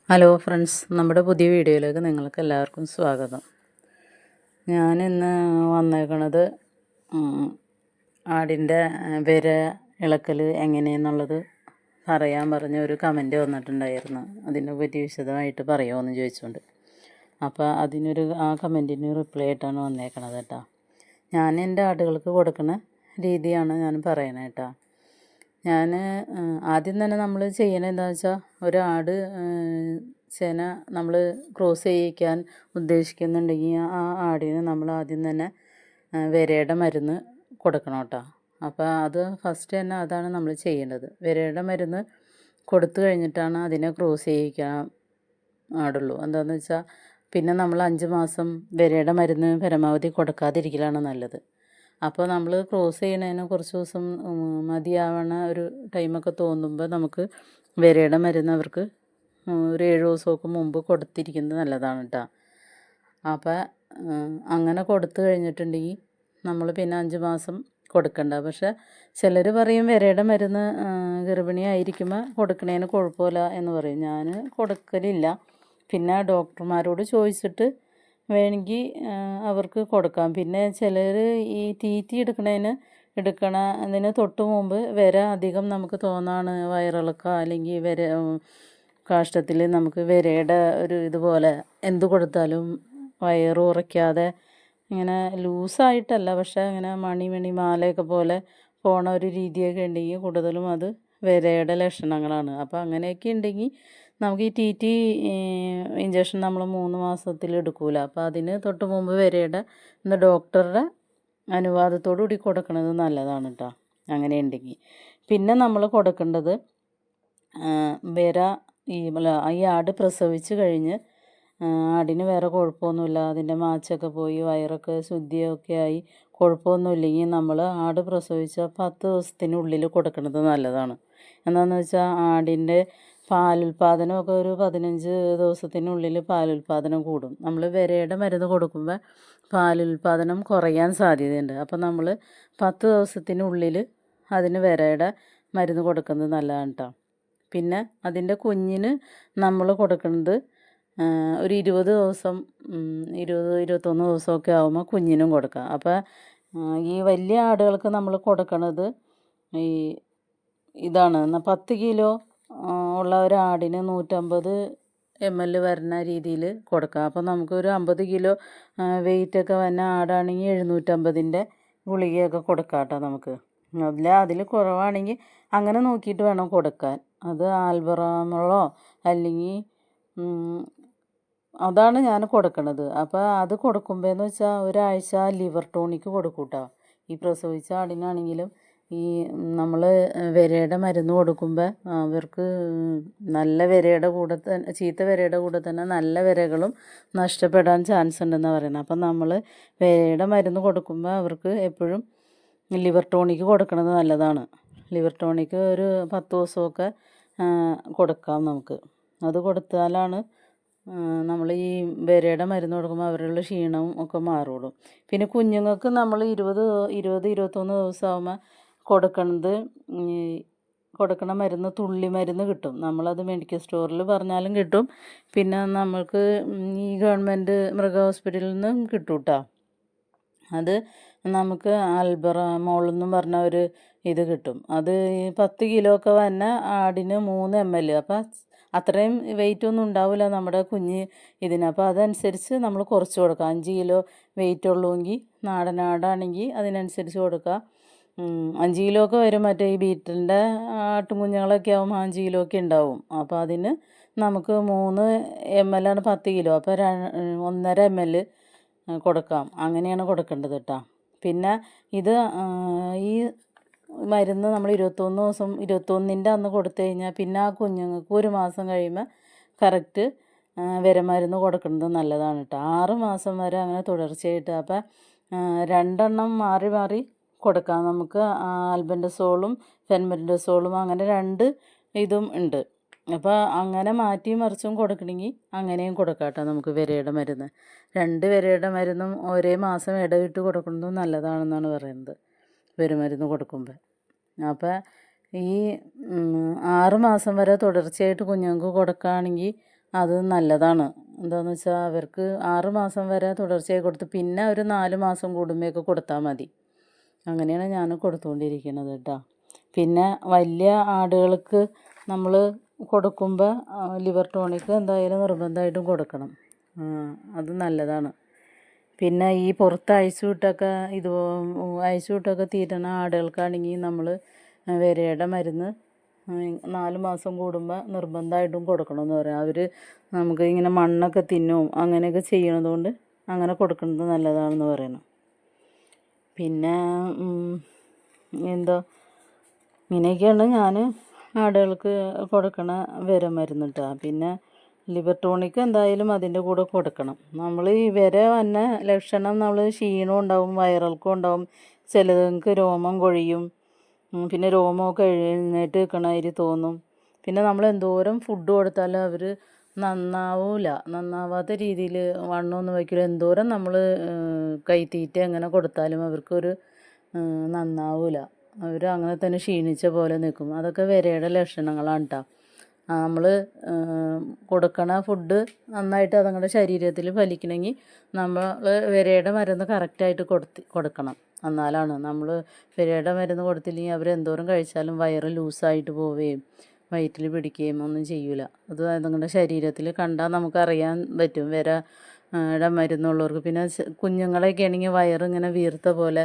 Hello friends, നമ്മുടെ പുതിയ വീഡിയോയിലേക്ക് നിങ്ങൾക്ക് എല്ലാവർക്കും സ്വാഗതം. ഞാനിന്ന് വന്നേക്കണത് ആടിൻ്റെ വിര ഇളക്കൽ എങ്ങനെയെന്നുള്ളത് പറയാൻ പറഞ്ഞ ഒരു കമൻറ്റ് വന്നിട്ടുണ്ടായിരുന്നു. അതിനെ പറ്റി വിശദമായിട്ട് പറയുമോ എന്ന് ചോദിച്ചുകൊണ്ട്. അപ്പോൾ ആ കമൻറ്റിന് റിപ്ലൈ ആയിട്ടാണ് വന്നേക്കണത് കേട്ടോ. ഞാൻ എൻ്റെ ആടുകൾക്ക് കൊടുക്കുന്ന രീതിയാണ് ഞാൻ പറയണത് കേട്ടോ. ഞാൻ ആദ്യം തന്നെ നമ്മൾ ചെയ്യണത് എന്താണെന്ന് വെച്ചാൽ, ഒരാട് ചെന നമ്മൾ ക്രോസ് ചെയ്യിക്കാൻ ഉദ്ദേശിക്കുന്നുണ്ടെങ്കിൽ ആ ആടിന് നമ്മൾ ആദ്യം തന്നെ വിരയുടെ മരുന്ന് കൊടുക്കണം കേട്ടോ. അപ്പോൾ അത് ഫസ്റ്റ് തന്നെ അതാണ് നമ്മൾ ചെയ്യേണ്ടത്. വിരയുടെ മരുന്ന് കൊടുത്തു കഴിഞ്ഞിട്ടാണ് അതിനെ ക്രോസ് ചെയ്യിക്കാൻ ആടുള്ളൂ. എന്താണെന്ന് വെച്ചാൽ പിന്നെ നമ്മൾ 5 മാസം വിരയുടെ മരുന്ന് പരമാവധി കൊടുക്കാതിരിക്കലാണ് നല്ലത്. അപ്പോൾ നമ്മൾ ക്രോസ് ചെയ്യണതിന് കുറച്ച് ദിവസം മതിയാവണ ഒരു ടൈമൊക്കെ തോന്നുമ്പോൾ നമുക്ക് വിരയുടെ മരുന്ന് അവർക്ക് ഒരു 7 ദിവസമൊക്കെ മുമ്പ് കൊടുത്തിരിക്കുന്നത് നല്ലതാണ് കേട്ടോ. അപ്പോൾ അങ്ങനെ കൊടുത്തു കഴിഞ്ഞിട്ടുണ്ടെങ്കിൽ നമ്മൾ പിന്നെ 5 മാസം കൊടുക്കണ്ട. പക്ഷെ ചിലർ പറയും വിരയുടെ മരുന്ന് ഗർഭിണിയായിരിക്കുമ്പോൾ കൊടുക്കണതിന് കുഴപ്പമില്ല എന്ന് പറയും. ഞാൻ കൊടുക്കലില്ല. പിന്നെ ഡോക്ടർമാരോട് ചോദിച്ചിട്ട് വേണമെങ്കിൽ അവർക്ക് കൊടുക്കാം. പിന്നെ ചിലർ ഈ തീറ്റി എടുക്കണതിന് തൊട്ട് മുമ്പ് വിര അധികം നമുക്ക് തോന്നാണ് വയറിളക്കുക, അല്ലെങ്കിൽ കാഷ്ടത്തിൽ നമുക്ക് വിരയുടെ ഒരു ഇതുപോലെ എന്ത് കൊടുത്താലും വയറ് ഉറയ്ക്കാതെ ഇങ്ങനെ ലൂസായിട്ടല്ല, പക്ഷേ ഇങ്ങനെ മണി മാലയൊക്കെ പോലെ പോണ ഒരു രീതിയൊക്കെ ഉണ്ടെങ്കിൽ കൂടുതലും അത് വിരയുടെ ലക്ഷണങ്ങളാണ്. അപ്പോൾ അങ്ങനെയൊക്കെ ഉണ്ടെങ്കിൽ നമുക്ക് ഈ ഇഞ്ചക്ഷൻ നമ്മൾ 3 മാസത്തിൽ എടുക്കൂല. അപ്പോൾ അതിന് തൊട്ട് മുമ്പ് വിരയുടെ ഡോക്ടറുടെ അനുവാദത്തോടു കൂടി കൊടുക്കുന്നത് നല്ലതാണ് കേട്ടോ. അങ്ങനെ ഉണ്ടെങ്കിൽ പിന്നെ നമ്മൾ കൊടുക്കേണ്ടത് വിര ഈ ആട് പ്രസവിച്ച് കഴിഞ്ഞ് ആടിന് വേറെ കുഴപ്പമൊന്നുമില്ല, അതിൻ്റെ മാച്ചൊക്കെ പോയി വയറൊക്കെ ശുദ്ധിയൊക്കെ ആയി കുഴപ്പമൊന്നുമില്ലെങ്കിൽ നമ്മൾ ആട് പ്രസവിച്ച 10 ദിവസത്തിനുള്ളിൽ കൊടുക്കുന്നത് നല്ലതാണ്. എന്താണെന്ന് വെച്ചാൽ ആടിൻ്റെ പാലുൽപാദനമൊക്കെ ഒരു 15 ദിവസത്തിനുള്ളിൽ പാലുൽപാദനം കൂടും. നമ്മൾ വിരയുടെ മരുന്ന് കൊടുക്കുമ്പോൾ പാലുൽപാദനം കുറയാൻ സാധ്യതയുണ്ട്. അപ്പോൾ നമ്മൾ 10 ദിവസത്തിനുള്ളിൽ അതിന് വിരയുടെ മരുന്ന് കൊടുക്കുന്നത് നല്ലതാണ് കേട്ടോ. പിന്നെ അതിൻ്റെ കുഞ്ഞിന് നമ്മൾ കൊടുക്കുന്നത് ഒരു 20 ദിവസം 21 ദിവസമൊക്കെ ആകുമ്പോൾ കുഞ്ഞിനും കൊടുക്കാം. അപ്പോൾ ഈ വലിയ ആടുകൾക്ക് നമ്മൾ കൊടുക്കണത് ഇതാണ്. 10 കിലോ ഉള്ള ഒരു ആടിന് 150 ml വരുന്ന രീതിയിൽ കൊടുക്കാം. അപ്പോൾ നമുക്കൊരു 50 കിലോ വെയിറ്റൊക്കെ വന്ന ആടാണെങ്കിൽ 750ൻ്റെ ഗുളികയൊക്കെ കൊടുക്കാം കേട്ടോ നമുക്ക്. അതിൽ കുറവാണെങ്കിൽ അങ്ങനെ നോക്കിയിട്ട് വേണം കൊടുക്കാൻ. അത് ആൽബറാമോളോ അല്ലെങ്കിൽ അതാണ് ഞാൻ കൊടുക്കണത്. അപ്പോൾ അത് കൊടുക്കുമ്പോഴെന്ന് വെച്ചാൽ ഒരാഴ്ച ലിവർ ടോണിക്ക് കൊടുക്കും കേട്ടോ. ഈ പ്രസവിച്ച ആടിനാണെങ്കിലും ഈ നമ്മൾ വിരയുടെ മരുന്ന് കൊടുക്കുമ്പോൾ അവർക്ക് നല്ല വിരയുടെ കൂടെ തന്നെ ചീത്ത വിരയുടെ കൂടെ തന്നെ നല്ല വിരകളും നഷ്ടപ്പെടാൻ ചാൻസ് ഉണ്ടെന്നാണ് പറയുന്നത്. അപ്പം നമ്മൾ വിരയുടെ മരുന്ന് കൊടുക്കുമ്പോൾ അവർക്ക് എപ്പോഴും ലിവർ ടോണിക്ക് കൊടുക്കുന്നത് നല്ലതാണ്. ലിവർ ടോണിക്ക് ഒരു 10 ദിവസമൊക്കെ കൊടുക്കാം നമുക്ക്. അത് കൊടുത്താലാണ് നമ്മൾ ഈ വിരയുടെ മരുന്ന് കൊടുക്കുമ്പോൾ അവരുടെ ക്ഷീണവും ഒക്കെ മാറുള്ളൂ. പിന്നെ കുഞ്ഞുങ്ങൾക്ക് നമ്മൾ 21 ദിവസമാകുമ്പോൾ കൊടുക്കണ മരുന്ന് തുള്ളി മരുന്ന് കിട്ടും. നമ്മളത് മെഡിക്കൽ സ്റ്റോറിൽ പറഞ്ഞാലും കിട്ടും. പിന്നെ നമ്മൾക്ക് ഈ ഗവൺമെൻറ് മൃഗ ഹോസ്പിറ്റലിൽ നിന്നും കിട്ടും കേട്ടോ. അത് നമുക്ക് ആൽബറാമോൾ എന്നും പറഞ്ഞ ഒരു ഇത് കിട്ടും. അത് 10 കിലോ ഒക്കെ വന്ന ആടിന് 3 ml. അപ്പം അത്രയും വെയിറ്റ് ഒന്നും ഉണ്ടാവില്ല നമ്മുടെ കുഞ്ഞ് ഇതിന്. അപ്പോൾ അതനുസരിച്ച് നമ്മൾ കുറച്ച് കൊടുക്കുക. 5 കിലോ വെയിറ്റ് ഉള്ളുവെങ്കിൽ നാടനാടാണെങ്കിൽ അതിനനുസരിച്ച് കൊടുക്കുക. 5 കിലോ ഒക്കെ വരും. മറ്റേ ഈ ബീറ്റലിൻ്റെ ആട്ടുംകുഞ്ഞുങ്ങളൊക്കെ ആകുമ്പോൾ 5 കിലോ ഒക്കെ ഉണ്ടാവും. അപ്പോൾ അതിന് നമുക്ക് 3 ml ആണ് 10 കിലോ. അപ്പോൾ 1.5 ml കൊടുക്കാം. അങ്ങനെയാണ് കൊടുക്കേണ്ടത് കേട്ടോ. പിന്നെ ഇത് ഈ മരുന്ന് നമ്മൾ 21 ദിവസം 21ൻ്റെ അന്ന് കൊടുത്തു കഴിഞ്ഞാൽ പിന്നെ ആ കുഞ്ഞുങ്ങൾക്ക് 1 മാസം കഴിയുമ്പോൾ കറക്റ്റ് വിരമരുന്ന് കൊടുക്കുന്നത് നല്ലതാണ് കേട്ടോ. 6 മാസം വരെ അങ്ങനെ തുടർച്ചയായിട്ട്. അപ്പം 2 എണ്ണം മാറി മാറി കൊടുക്കാം നമുക്ക്. ആൽബൻഡസോളും ഫെൻമെഡസോളും അങ്ങനെ 2 ഇതും ഉണ്ട്. അപ്പോൾ അങ്ങനെ മാറ്റി മറിച്ചും കൊടുക്കണമെങ്കിൽ അങ്ങനെയും കൊടുക്കാം കേട്ടോ നമുക്ക് വിരയുടെ മരുന്ന്. 2 വിരയുടെ മരുന്നും ഒരേ മാസം ഇടവിട്ട് കൊടുക്കുന്നതും നല്ലതാണെന്നാണ് പറയുന്നത് വിരമരുന്ന് കൊടുക്കുമ്പോൾ. അപ്പോൾ ഈ 6 മാസം വരെ തുടർച്ചയായിട്ട് കുഞ്ഞുങ്ങൾക്ക് കൊടുക്കുകയാണെങ്കിൽ അത് നല്ലതാണ്. എന്താണെന്ന് വെച്ചാൽ അവർക്ക് 6 മാസം വരെ തുടർച്ചയായി കൊടുത്ത് പിന്നെ ഒരു 4 മാസം കൂടുമ്പോഴൊക്കെ കൊടുത്താൽ മതി. അങ്ങനെയാണ് ഞാൻ കൊടുത്തുകൊണ്ടിരിക്കുന്നത് കേട്ടോ. പിന്നെ വലിയ ആടുകൾക്ക് നമ്മൾ കൊടുക്കുമ്പോൾ ലിവർ ടോണിക് എന്തായാലും നിർബന്ധമായിട്ടും കൊടുക്കണം. അത് നല്ലതാണ്. പിന്നെ ഈ പുറത്ത് അഴിച്ചുവിട്ടൊക്കെ അഴിച്ചുവിട്ടൊക്കെ തീറ്റണ ആടുകൾക്കാണെങ്കിൽ നമ്മൾ വിരയുടെ മരുന്ന് 4 മാസം കൂടുമ്പോൾ നിർബന്ധമായിട്ടും കൊടുക്കണമെന്ന് പറയാം. അവർ നമുക്ക് ഇങ്ങനെ മണ്ണൊക്കെ തിന്നും അങ്ങനെയൊക്കെ ചെയ്യണതുകൊണ്ട് അങ്ങനെ കൊടുക്കുന്നത് നല്ലതാണെന്ന് പറയുന്നു. പിന്നെ ഇങ്ങനെയൊക്കെയാണ് ഞാൻ ആടുകൾക്ക് കൊടുക്കണ വിരമരുന്ന് കേട്ടോ. പിന്നെ ലിവർ ടോണിക് എന്തായാലും അതിൻ്റെ കൂടെ കൊടുക്കണം. നമ്മൾ ഈ വിര വന്ന ലക്ഷണം നമ്മൾ ക്ഷീണം ഉണ്ടാവും, വയറിളക്കം ഉണ്ടാവും, ചിലർക്ക് രോമം കൊഴിയും, പിന്നെ രോമമൊക്കെ എഴുന്നേറ്റ് നിൽക്കണമാതിരി തോന്നും. പിന്നെ നമ്മൾ എന്തോരം ഫുഡ് കൊടുത്താലും അവർ നന്നാവാത്ത രീതിയിൽ വണ്ണമൊന്നും വയ്ക്കില്ല. എന്തോരം നമ്മൾ കൈത്തീറ്റ എങ്ങനെ കൊടുത്താലും അവർക്കൊരു നന്നാവില്ല. അവർ അങ്ങനെ തന്നെ ക്ഷീണിച്ച പോലെ നിൽക്കും. അതൊക്കെ വിരയുടെ ലക്ഷണങ്ങളാണ് കേട്ടോ. നമ്മൾ കൊടുക്കണ ഫുഡ് നന്നായിട്ട് അതുങ്ങളുടെ ശരീരത്തിൽ ഫലിക്കണമെങ്കിൽ നമ്മൾ വിരയുടെ മരുന്ന് കറക്റ്റായിട്ട് കൊടുക്കണം. എന്നാലാണ്. നമ്മൾ വിരയുടെ മരുന്ന് കൊടുത്തില്ലെങ്കിൽ അവരെന്തോരം കഴിച്ചാലും വയറ് ലൂസായിട്ട് പോവുകയും വയറ്റിൽ പിടിക്കുകയും ഒന്നും ചെയ്യില്ല. അത് അതുങ്ങളുടെ ശരീരത്തിൽ കണ്ടാൽ നമുക്കറിയാൻ പറ്റും വിരയുടെ മരുന്നുള്ളവർക്ക്. പിന്നെ കുഞ്ഞുങ്ങളെയൊക്കെ ആണെങ്കിൽ വയറിങ്ങനെ വീർത്ത പോലെ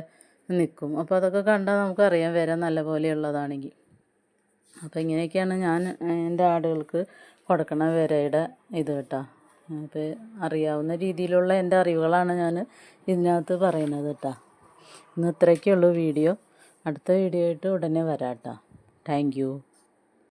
നിൽക്കും. അപ്പോൾ അതൊക്കെ കണ്ടാൽ നമുക്കറിയാം വിര നല്ല പോലെയുള്ളതാണെങ്കിൽ. അപ്പോൾ ഇങ്ങനെയൊക്കെയാണ് ഞാൻ എൻ്റെ ആടുകൾക്ക് കൊടുക്കണ വിരയുടെ ഇത് കേട്ടോ. അപ്പോൾ അറിയാവുന്ന രീതിയിലുള്ള എൻ്റെ അറിവുകളാണ് ഞാൻ ഇതിനകത്ത് പറയുന്നത് കേട്ടോ. ഇന്ന് ഇത്രയൊക്കെയുള്ളൂ വീഡിയോ. അടുത്ത വീഡിയോ ആയിട്ട് ഉടനെ വരാം കേട്ടോ. Thank you.